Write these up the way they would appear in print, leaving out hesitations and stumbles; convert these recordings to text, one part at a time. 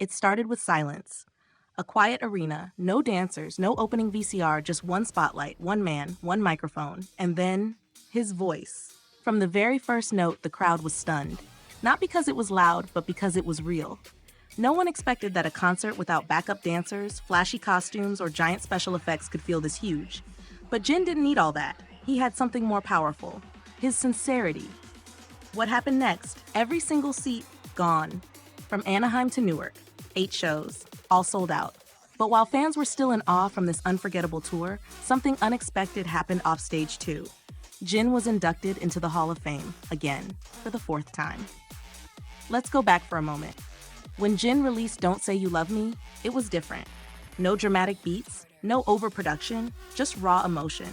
It started with silence. A quiet arena, no dancers, no opening VCR, just one spotlight, one man, one microphone, and then his voice. From the very first note, the crowd was stunned. Not because it was loud, but because it was real. No one expected that a concert without backup dancers, flashy costumes, or giant special effects could feel this huge. But Jin didn't need all that. He had something more powerful. His sincerity. What happened next? Every single seat gone. From Anaheim to Newark. 8 shows, all sold out. But while fans were still in awe from this unforgettable tour, something unexpected happened off stage too. Jin was inducted into the Hall of Fame, again, for the 4th time. Let's go back for a moment. When Jin released Don't Say You Love Me, it was different. No dramatic beats, no overproduction, just raw emotion.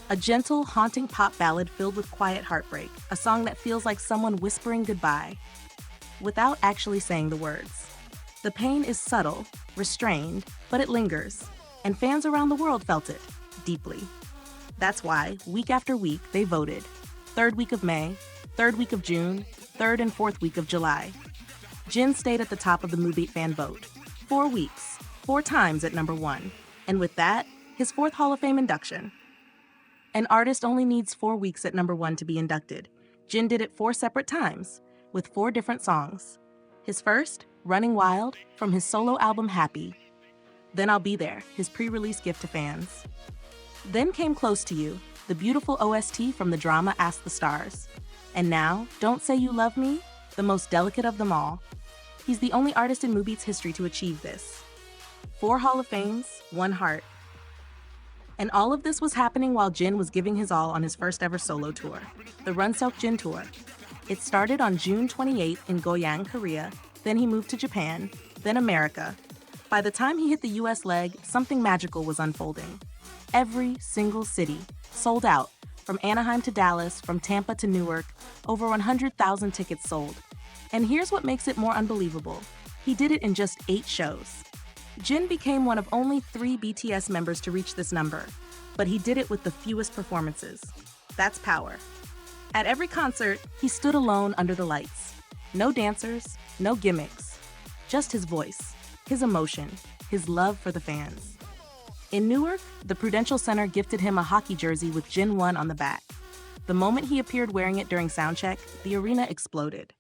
A gentle, haunting pop ballad filled with quiet heartbreak, a song that feels like someone whispering goodbye, without actually saying the words. The pain is subtle, restrained, but it lingers, and fans around the world felt it, deeply. That's why, week after week, they voted. 3rd week of May, 3rd week of June, 3rd and 4th week of July. Jin stayed at the top of the Mubeat fan vote. 4 weeks, 4 times at number 1. And with that, his 4th Hall of Fame induction. An artist only needs 4 weeks at number 1 to be inducted. Jin did it 4 separate times, with 4 different songs. His first, Running Wild, from his solo album Happy. Then I'll Be There, his pre-release gift to fans. Then came Close to You, the beautiful OST from the drama Ask the Stars. And now, Don't Say You Love Me, the most delicate of them all. He's the only artist in Mubeat's history to achieve this. 4 Hall of Fames, 1 heart. And all of this was happening while Jin was giving his all on his first ever solo tour, the Runseok Jin Tour. It started on June 28 in Goyang, Korea, then he moved to Japan, then America. By the time he hit the US leg, something magical was unfolding. Every single city, sold out, from Anaheim to Dallas, from Tampa to Newark, over 100,000 tickets sold. And here's what makes it more unbelievable. He did it in just 8 shows. Jin became one of only 3 BTS members to reach this number, but he did it with the fewest performances. That's power. At every concert, he stood alone under the lights. No dancers, no gimmicks, just his voice, his emotion, his love for the fans. In Newark, the Prudential Center gifted him a hockey jersey with Jin 1 on the back. The moment he appeared wearing it during soundcheck, the arena exploded.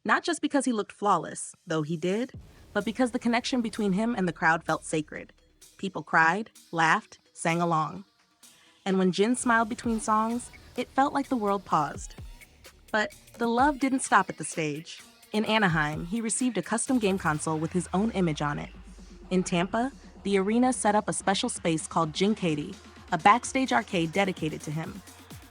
Not just because he looked flawless, though he did, but because the connection between him and the crowd felt sacred. People cried, laughed, sang along. And when Jin smiled between songs, it felt like the world paused. But the love didn't stop at the stage. In Anaheim, he received a custom game console with his own image on it. In Tampa, the arena set up a special space called Jinkady, a backstage arcade dedicated to him.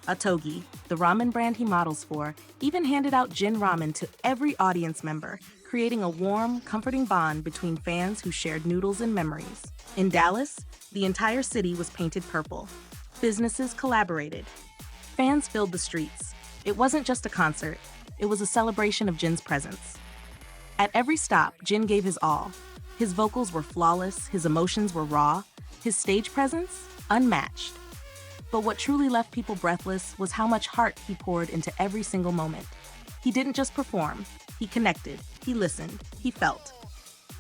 Atogi, the ramen brand he models for, even handed out Jin ramen to every audience member, creating a warm, comforting bond between fans who shared noodles and memories. In Dallas, the entire city was painted purple. Businesses collaborated. Fans filled the streets. It wasn't just a concert, it was a celebration of Jin's presence. At every stop, Jin gave his all. His vocals were flawless, his emotions were raw, his stage presence, unmatched. But what truly left people breathless was how much heart he poured into every single moment. He didn't just perform, he connected, he listened, he felt.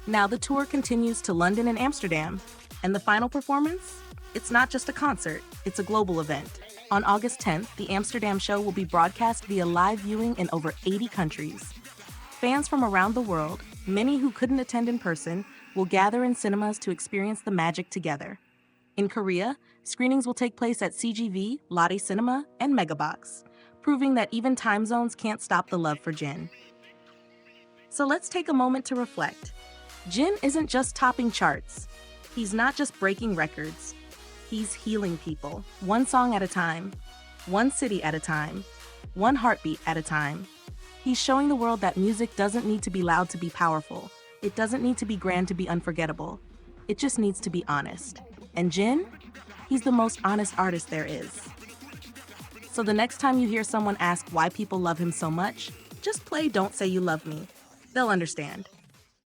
Now the tour continues to London and Amsterdam, and the final performance? It's not just a concert, it's a global event. On August 10th, the Amsterdam show will be broadcast via live viewing in over 80 countries. Fans from around the world, many who couldn't attend in person, will gather in cinemas to experience the magic together. In Korea, screenings will take place at CGV, Lotte Cinema, and Megabox, proving that even time zones can't stop the love for Jin. So let's take a moment to reflect. Jin isn't just topping charts. He's not just breaking records. He's healing people, one song at a time, one city at a time, one heartbeat at a time. He's showing the world that music doesn't need to be loud to be powerful. It doesn't need to be grand to be unforgettable. It just needs to be honest. And Jin? He's the most honest artist there is. So the next time you hear someone ask why people love him so much, just play Don't Say You Love Me. They'll understand.